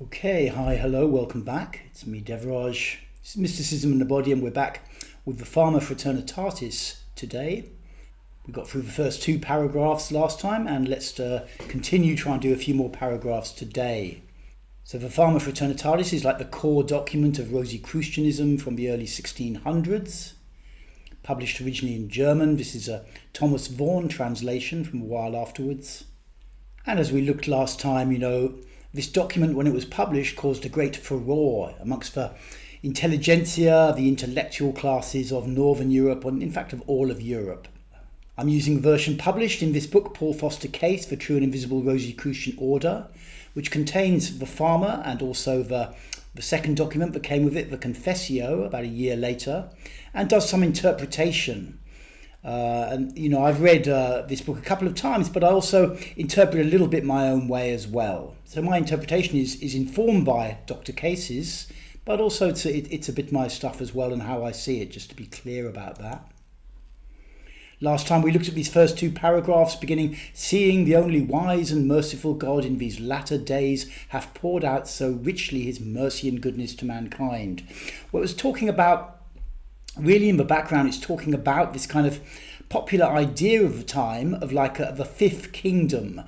Okay, hi, hello, welcome back. It's me, Devraj. It's Mysticism in the Body, and we're back with the Fama Fraternitatis today. We got through the first two paragraphs last time, and let's continue trying to do a few more paragraphs today. So the Fama Fraternitatis is like the core document of Rosicrucianism from the early 1600s. Published originally in German, this is a Thomas Vaughan translation from a while afterwards. And as we looked last time, this document, when it was published, caused a great furore amongst the intelligentsia, the intellectual classes of Northern Europe, and in fact of all of Europe. I'm using the version published in this book, Paul Foster Case, The True and Invisible Rosicrucian Order, which contains the Fama and also the second document that came with it, the Confessio, about a year later, and does some interpretation. I've read this book a couple of times, but I also interpret a little bit my own way as well. So my interpretation is informed by Dr. Case's, but also it's a bit my stuff as well and how I see it, just to be clear about that. Last time we looked at these first two paragraphs beginning, seeing the only wise and merciful God in these latter days hath poured out so richly his mercy and goodness to mankind. What it was talking about, really in the background, it's talking about this kind of popular idea of the time of the fifth kingdom.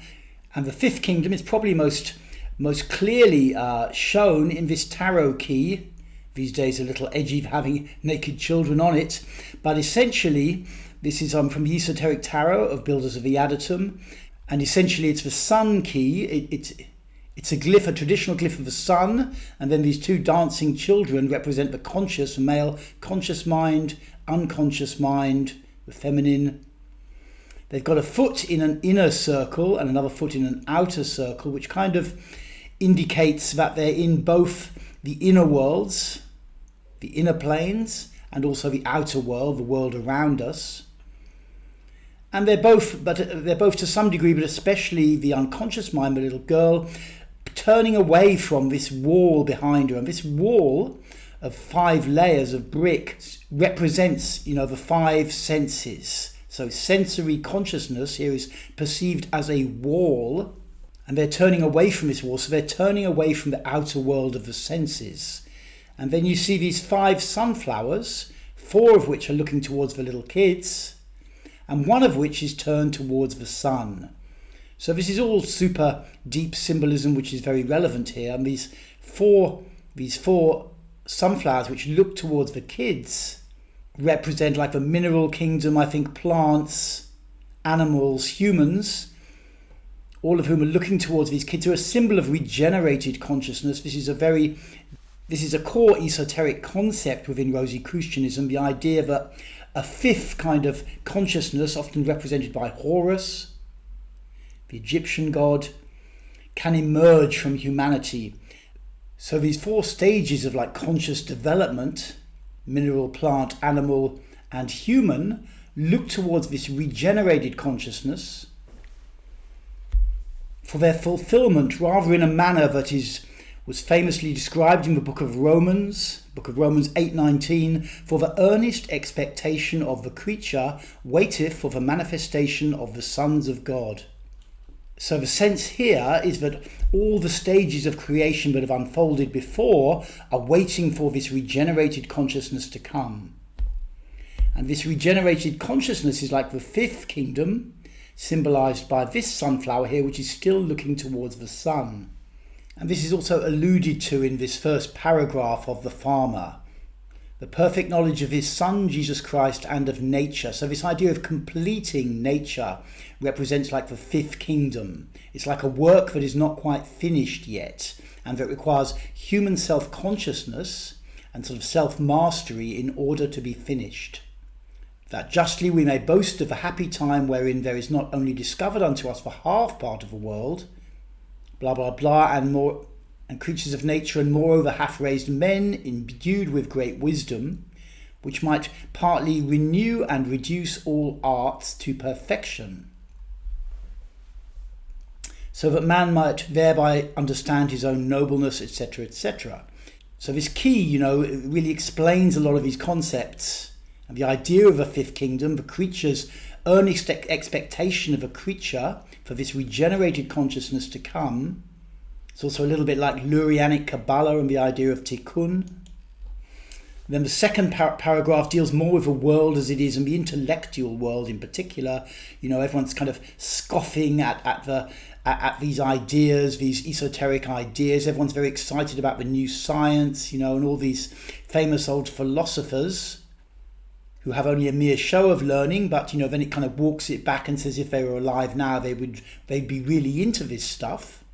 And the fifth kingdom is probably most clearly shown in this tarot key. These days a little edgy for having naked children on it. But essentially, this is from the Esoteric Tarot of Builders of the Adytum. And essentially it's the sun key. It's a glyph, a traditional glyph of the sun, and then these two dancing children represent the conscious male, conscious mind, unconscious mind, the feminine. They've got a foot in an inner circle and another foot in an outer circle, which kind of indicates that they're in both the inner worlds, the inner planes, and also the outer world, the world around us. And they're both to some degree, but especially the unconscious mind, the little girl, turning away from this wall behind her. And this wall of 5 layers of brick represents, the 5 senses. So sensory consciousness here is perceived as a wall, and they're turning away from this wall. So they're turning away from the outer world of the senses. And then you see these 5 sunflowers, 4 of which are looking towards the little kids, and 1 of which is turned towards the sun. So this is all super deep symbolism, which is very relevant here. And these four sunflowers, which look towards the kids, represent like the mineral kingdom, I think, plants, animals, humans, all of whom are looking towards these kids, who are a symbol of regenerated consciousness. This is a core esoteric concept within Rosicrucianism, the idea that a fifth kind of consciousness, often represented by Horus, the Egyptian god, can emerge from humanity. So these 4 stages of conscious development, mineral, plant, animal, and human, look towards this regenerated consciousness for their fulfillment, rather in a manner that was famously described in the book of Romans 8:19, for the earnest expectation of the creature waiteth for the manifestation of the sons of God. So the sense here is that all the stages of creation that have unfolded before are waiting for this regenerated consciousness to come. And this regenerated consciousness is like the 5th kingdom, symbolized by this sunflower here, which is still looking towards the sun. And this is also alluded to in this first paragraph of the Fama. The perfect knowledge of his Son, Jesus Christ, and of nature. So this idea of completing nature represents like the 5th kingdom. It's like a work that is not quite finished yet, and that requires human self-consciousness and sort of self-mastery in order to be finished. That justly we may boast of a happy time wherein there is not only discovered unto us the half part of the world, blah, blah, blah, and more, and creatures of nature, and moreover hath raised men endued with great wisdom, which might partly renew and reduce all arts to perfection, so that man might thereby understand his own nobleness, etc., etc. So this key, it really explains a lot of these concepts, and the idea of a 5th kingdom, the creature's earnest expectation of a creature for this regenerated consciousness to come, It's also a little bit like Lurianic Kabbalah and the idea of tikkun. Then the second paragraph deals more with the world as it is, and the intellectual world in particular. Everyone's kind of scoffing at these ideas, these esoteric ideas. Everyone's very excited about the new science, and all these famous old philosophers who have only a mere show of learning, but then it kind of walks it back and says if they were alive now, they'd be really into this stuff.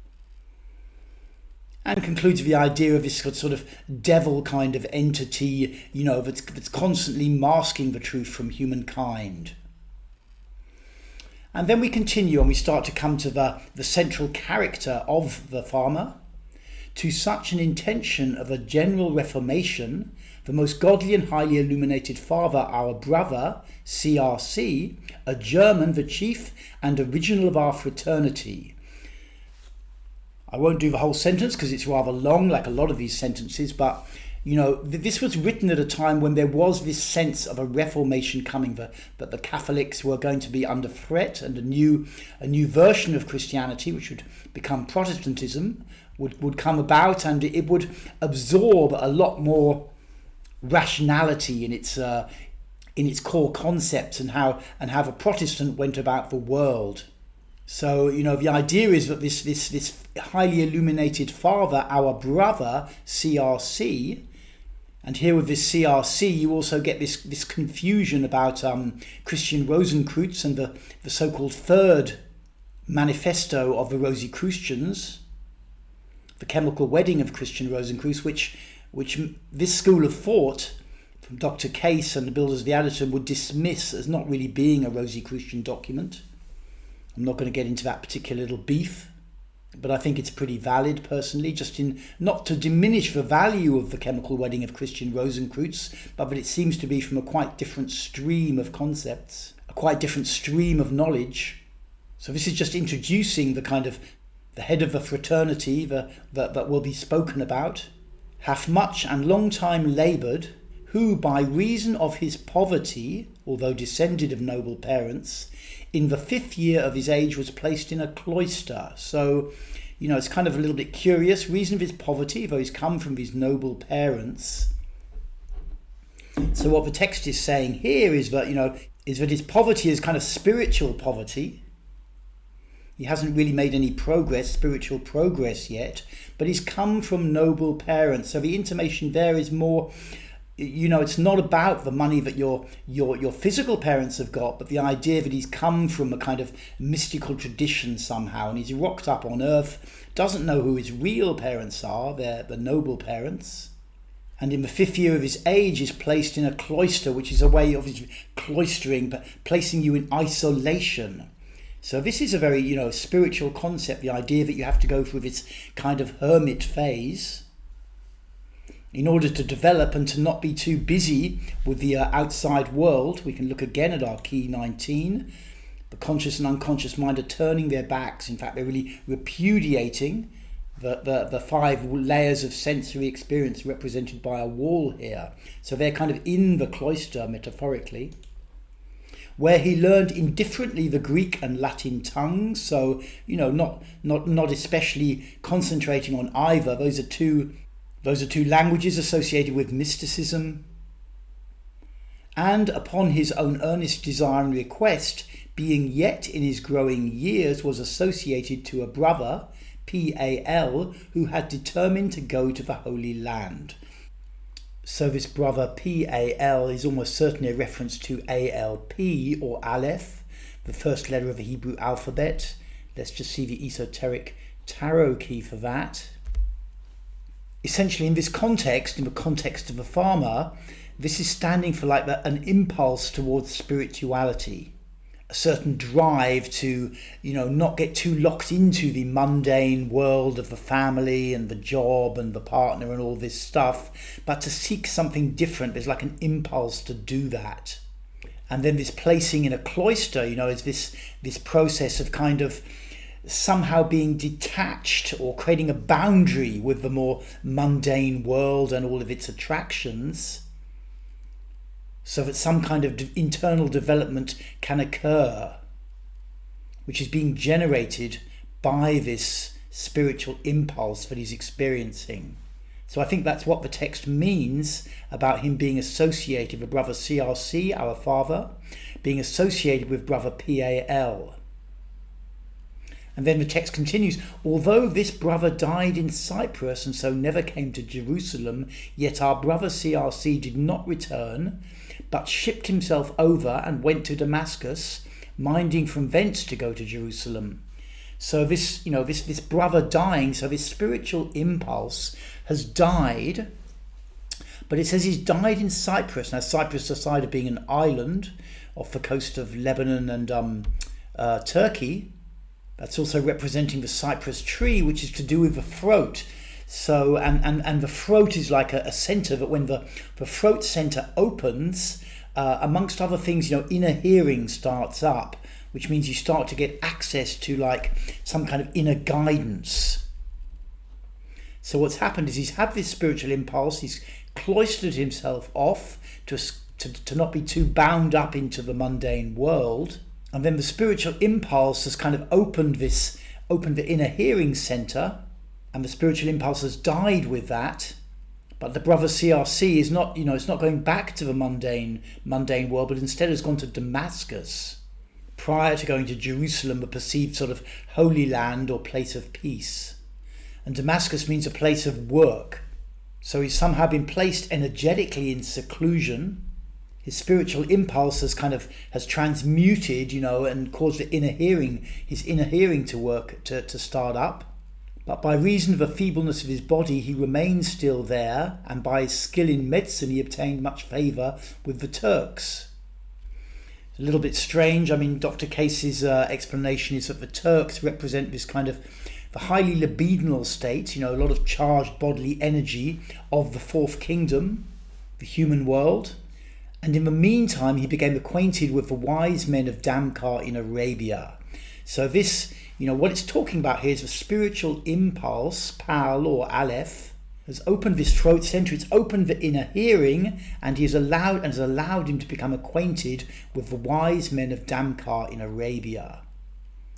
And concludes with the idea of this sort of devil kind of entity, that's constantly masking the truth from humankind. And then we continue and we start to come to the central character of the Fama. To such an intention of a general reformation, the most godly and highly illuminated Father, our brother, CRC, a German, the chief and original of our fraternity. I won't do the whole sentence because it's rather long, like a lot of these sentences, but this was written at a time when there was this sense of a reformation coming, that the Catholics were going to be under threat, and a new version of Christianity, which would become Protestantism, would come about, and it would absorb a lot more rationality in its core concepts and how the Protestant went about the world. So, the idea is that this highly illuminated Father, our brother, CRC, and here with this CRC, you also get this confusion about Christian Rosenkreuz and the so-called third manifesto of the Rosicrucians, the chemical wedding of Christian Rosenkreuz, which this school of thought from Dr. Case and the builders of the Adytum would dismiss as not really being a Rosicrucian document. I'm not going to get into that particular little beef, but I think it's pretty valid personally, just in not to diminish the value of the chemical wedding of Christian Rosenkreuz, but it seems to be from a quite different stream of concepts, a quite different stream of knowledge. So this is just introducing the kind of the head of the fraternity that will be spoken about. Hath much and long time laboured, who by reason of his poverty, although descended of noble parents, in the 5th year of his age was placed in a cloister. So, it's kind of a little bit curious. Reason of his poverty, though he's come from these noble parents. So what the text is saying here is that, his poverty is kind of spiritual poverty. He hasn't really made any spiritual progress yet, but he's come from noble parents. So the intimation there is more, it's not about the money that your physical parents have got, but the idea that he's come from a kind of mystical tradition somehow, and he's rocked up on earth, doesn't know who his real parents are, they're the noble parents. And in the 5th year of his age is placed in a cloister, which is a way of cloistering, but placing you in isolation. So this is a very, spiritual concept, the idea that you have to go through this kind of hermit phase in order to develop and to not be too busy with the outside world. We can look again at our key 19. The conscious and unconscious mind are turning their backs. In fact, they're really repudiating the 5 layers of sensory experience represented by a wall here. So they're kind of in the cloister, metaphorically, where he learned indifferently the Greek and Latin tongues. So, not especially concentrating on either. Those are two languages associated with mysticism. And upon his own earnest desire and request, being yet in his growing years, was associated to a brother, Pal, who had determined to go to the Holy Land. So this brother Pal is almost certainly a reference to ALP or Aleph, the first letter of the Hebrew alphabet. Let's just see the esoteric tarot key for that. Essentially, in this context, in the context of the Fama, this is standing for an impulse towards spirituality, a certain drive to, not get too locked into the mundane world of the family and the job and the partner and all this stuff, but to seek something different. There's like an impulse to do that. And then this placing in a cloister, is this process of kind of somehow being detached or creating a boundary with the more mundane world and all of its attractions, so that some kind of internal development can occur, which is being generated by this spiritual impulse that he's experiencing. So I think that's what the text means about him being associated with brother CRC, our father, being associated with brother PAL. And then the text continues, although this brother died in Cyprus and so never came to Jerusalem, yet our brother CRC did not return, but shipped himself over and went to Damascus, minding from thence to go to Jerusalem. So this brother dying, so this spiritual impulse has died, but it says he's died in Cyprus. Now Cyprus, aside of being an island off the coast of Lebanon and Turkey, that's also representing the cypress tree, which is to do with the throat. So and the throat is like a center that when the throat center opens, amongst other things, inner hearing starts up, which means you start to get access to like some kind of inner guidance. So what's happened is he's had this spiritual impulse, he's cloistered himself off to not be too bound up into the mundane world. And then the spiritual impulse has kind of opened the inner hearing center, and the spiritual impulse has died with that. But the brother CRC is not, it's not going back to the mundane world, but instead has gone to Damascus, prior to going to Jerusalem, the perceived sort of holy land or place of peace. And Damascus means a place of work. So he's somehow been placed energetically in seclusion. His spiritual impulse has transmuted, and caused his inner hearing to work, to start up. But by reason of the feebleness of his body, he remained still there, and by his skill in medicine, he obtained much favour with the Turks. It's a little bit strange. I mean, Dr. Case's explanation is that the Turks represent this kind of the highly libidinal state, a lot of charged bodily energy of the fourth kingdom, the human world. And in the meantime, he became acquainted with the wise men of Damcar in Arabia. So this, what it's talking about here is the spiritual impulse, Pal or Aleph, has opened this throat center, it's opened the inner hearing, and has allowed him to become acquainted with the wise men of Damcar in Arabia.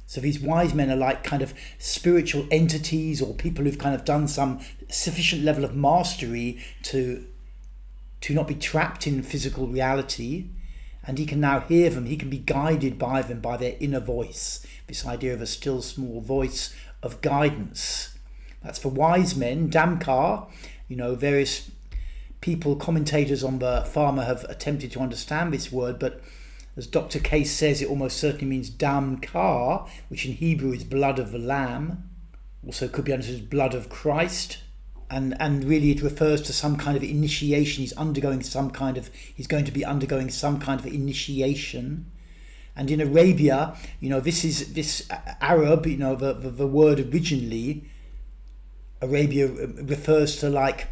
So these wise men are like kind of spiritual entities or people who've kind of done some sufficient level of mastery to not be trapped in physical reality, and he can now hear them, he can be guided by them, by their inner voice, this idea of a still small voice of guidance. That's for wise men. Damcar, various people, commentators on the Fama have attempted to understand this word, but as Dr. Case says, it almost certainly means Damcar, which in Hebrew is blood of the Lamb, also could be understood as blood of Christ. And really it refers to some kind of initiation. He's going to be undergoing some kind of initiation. And in Arabia, this Arab, the word originally, Arabia refers to like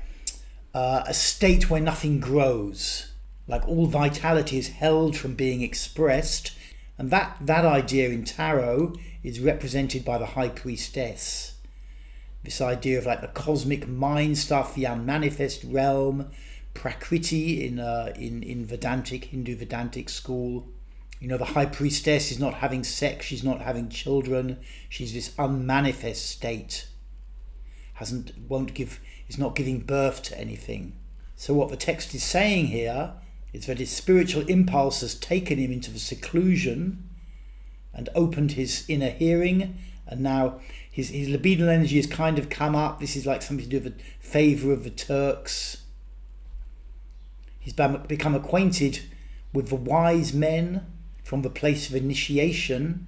a state where nothing grows, like all vitality is held from being expressed. And that idea in tarot is represented by the high priestess. This idea of like the cosmic mind stuff, the unmanifest realm, Prakriti in Vedantic, Hindu Vedantic school. The high priestess is not having sex, she's not having children, she's this unmanifest state. Is not giving birth to anything. So what the text is saying here is that his spiritual impulse has taken him into the seclusion and opened his inner hearing, and now his libidinal energy has kind of come up. This is like something to do with the favour of the Turks. He's become acquainted with the wise men from the place of initiation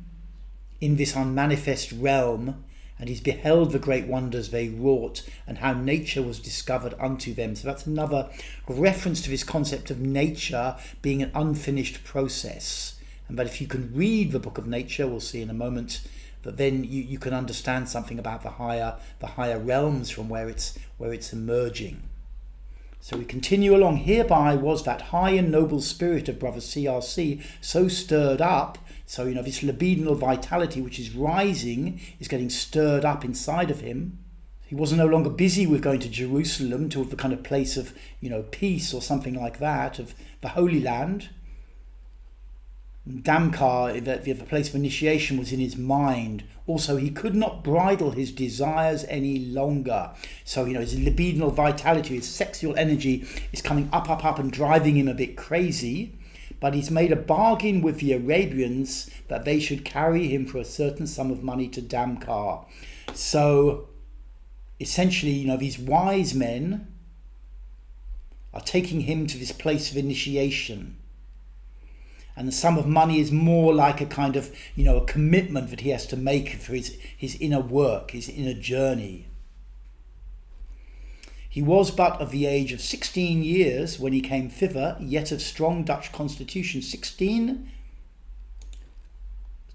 in this unmanifest realm, and he's beheld the great wonders they wrought and how nature was discovered unto them. So that's another reference to this concept of nature being an unfinished process. And that if you can read the book of nature, we'll see in a moment, that then you can understand something about the higher realms from where it's emerging. So we continue along. Hereby was that high and noble spirit of brother CRC so stirred up. So this libidinal vitality which is rising is getting stirred up inside of him. He wasn't no longer busy with going to Jerusalem, to the kind of place of peace or something like that, of the Holy Land. Damcar, the place of initiation, was in his mind, Also, he could not bridle his desires any longer. So, his libidinal vitality, his sexual energy is coming up and driving him a bit crazy. But he's made a bargain with the Arabians that they should carry him for a certain sum of money to Damkar. So, essentially, these wise men are taking him to this place of initiation. And the sum of money is more like a kind of, a commitment that he has to make for his inner work, his inner journey. He was but of the age of 16 years when he came thither, yet of strong Dutch constitution. 16,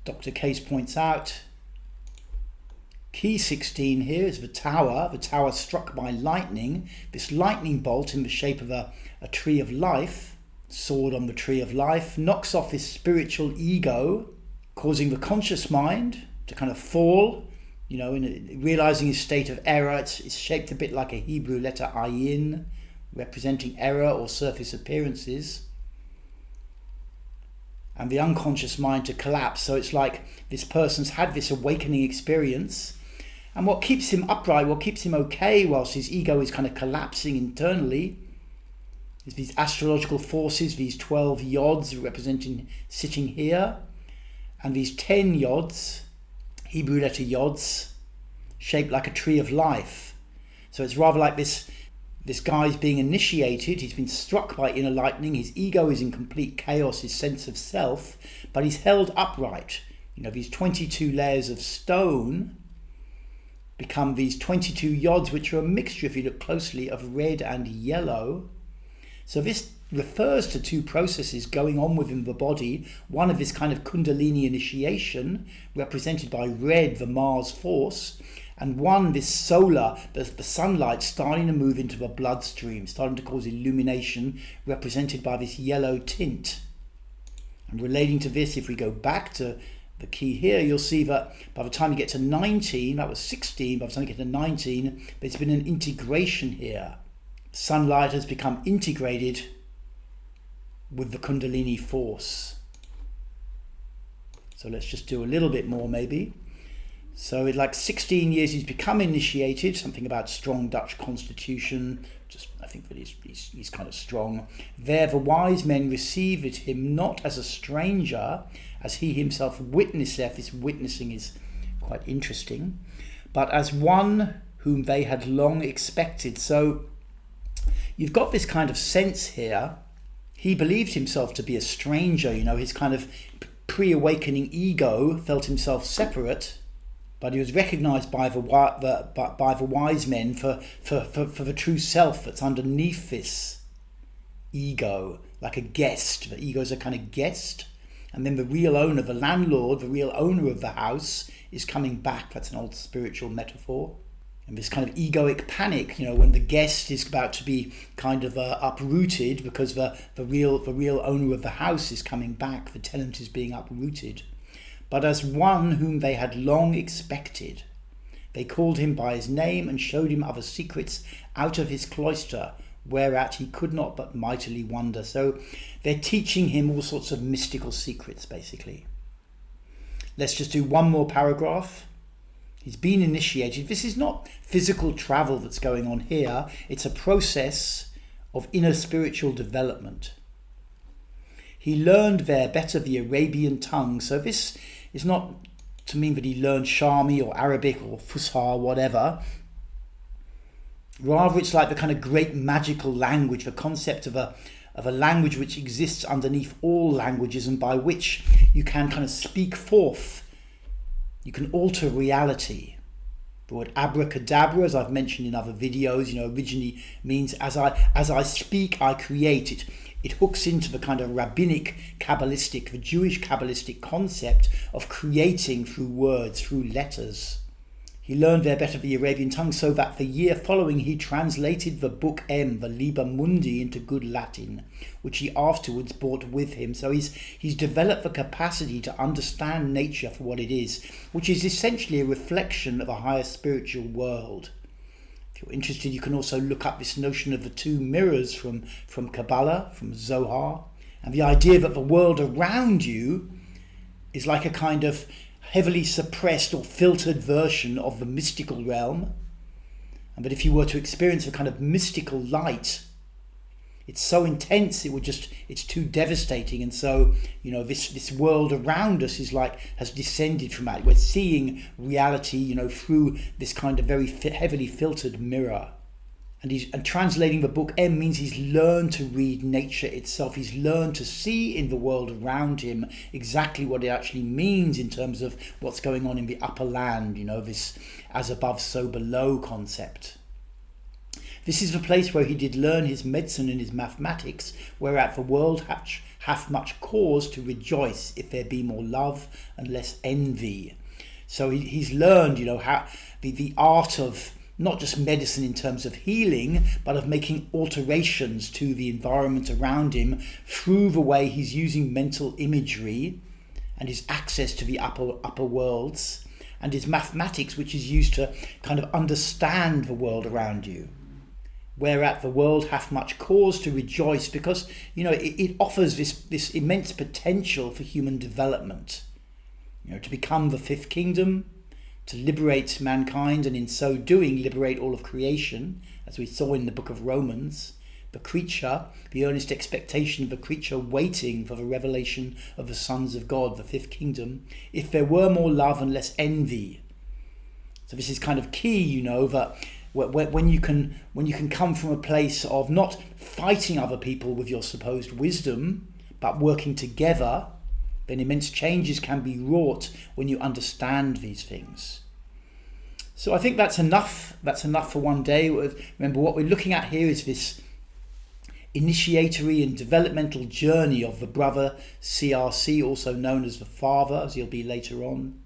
Dr. Case points out, key 16 here is the tower struck by lightning, this lightning bolt in the shape of a tree of life, sword on the tree of life, knocks off his spiritual ego, causing the conscious mind to kind of fall, in realizing his state of error. It's shaped a bit like a Hebrew letter ayin, representing error or surface appearances, and the unconscious mind to collapse. So it's like this person's had this awakening experience, and what keeps him upright, what keeps him okay whilst his ego is kind of collapsing internally, is these astrological forces, these 12 yods representing sitting here, and these 10 yods, Hebrew letter yods, shaped like a tree of life. So it's rather like this guy's being initiated, he's been struck by inner lightning, his ego is in complete chaos, his sense of self, but he's held upright. These 22 layers of stone become these 22 yods, which are a mixture, if you look closely, of red and yellow. So this refers to two processes going on within the body. One of this kind of Kundalini initiation, represented by red, the Mars force, and one, this solar, the sunlight starting to move into the bloodstream, starting to cause illumination, represented by this yellow tint. And relating to this, if we go back to the key here, you'll see that by the time you get to 19, that was 16, by the time you get to 19, there's been an integration here. Sunlight has become integrated with the Kundalini force. So let's just do a little bit more maybe. So in like 16 years he's become initiated, something about strong Dutch constitution, just I think that he's kind of strong. There the wise men received him not as a stranger, as he himself witnesseth. This witnessing is quite interesting, but as one whom they had long expected. So you've got this kind of sense here. He believed himself to be a stranger, his kind of pre-awakening ego felt himself separate, but he was recognized by the wise men for the true self that's underneath this ego, like a guest. The ego is a kind of guest, and then the real owner, the landlord, the real owner of the house is coming back. That's an old spiritual metaphor. And this kind of egoic panic, when the guest is about to be kind of uprooted because the real owner of the house is coming back, the tenant is being uprooted. But as one whom they had long expected, they called him by his name and showed him other secrets out of his cloister, whereat he could not but mightily wonder. So they're teaching him all sorts of mystical secrets, basically. Let's just do one more paragraph. He's been initiated. This is not physical travel that's going on here. It's a process of inner spiritual development. He learned there better the Arabian tongue. So this is not to mean that he learned Shami or Arabic or Fusha or whatever. Rather, it's like the kind of great magical language, the concept of a language which exists underneath all languages and by which you can kind of speak forth. You can alter reality. The word abracadabra, as I've mentioned in other videos, originally means as I speak, I create it. It hooks into the kind of rabbinic Kabbalistic, the Jewish Kabbalistic concept of creating through words, through letters. He learned there better the Arabian tongue, so that the year following he translated the Book M, the Liber Mundi, into good Latin, which he afterwards brought with him. So he's developed the capacity to understand nature for what it is, which is essentially a reflection of a higher spiritual world. If you're interested, you can also look up this notion of the two mirrors from Kabbalah, from Zohar, and the idea that the world around you is like a kind of heavily suppressed or filtered version of the mystical realm. But if you were to experience a kind of mystical light, it's so intense, it's too devastating. And so, this world around us has descended from that. We're seeing reality, through this kind of very heavily filtered mirror. And translating the book M means he's learned to read nature itself. He's learned to see in the world around him exactly what it actually means in terms of what's going on in the upper land, this as above, so below concept. This is the place where he did learn his medicine and his mathematics, whereat the world hath much cause to rejoice if there be more love and less envy. So he's learned, how the art of not just medicine in terms of healing, but of making alterations to the environment around him through the way he's using mental imagery and his access to the upper worlds, and his mathematics, which is used to kind of understand the world around you. Whereat the world hath much cause to rejoice, because it offers this immense potential for human development, to become the fifth kingdom, to liberate mankind, and in so doing liberate all of creation, as we saw in the book of Romans, the creature, the earnest expectation of the creature waiting for the revelation of the sons of God, the fifth kingdom, if there were more love and less envy. So this is kind of key, that when you can come from a place of not fighting other people with your supposed wisdom, but working together, then immense changes can be wrought when you understand these things. So I think that's enough. That's enough for one day. Remember, what we're looking at here is this initiatory and developmental journey of the brother CRC, also known as the father, as he'll be later on,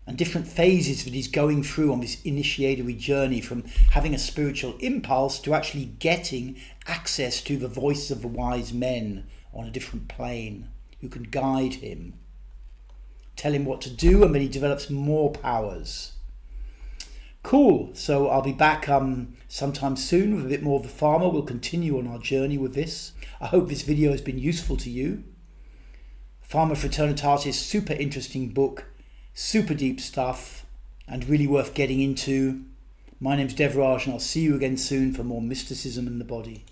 and different phases that he's going through on this initiatory journey, from having a spiritual impulse to actually getting access to the voice of the wise men on a different plane, who can guide him, tell him what to do, and then he develops more powers. Cool. So I'll be back sometime soon with a bit more of the Fama. We'll continue on our journey with this. I hope this video has been useful to you. Fama Fraternitatis, super interesting book, super deep stuff, and really worth getting into. My name's Devraj, and I'll see you again soon for more mysticism in the body.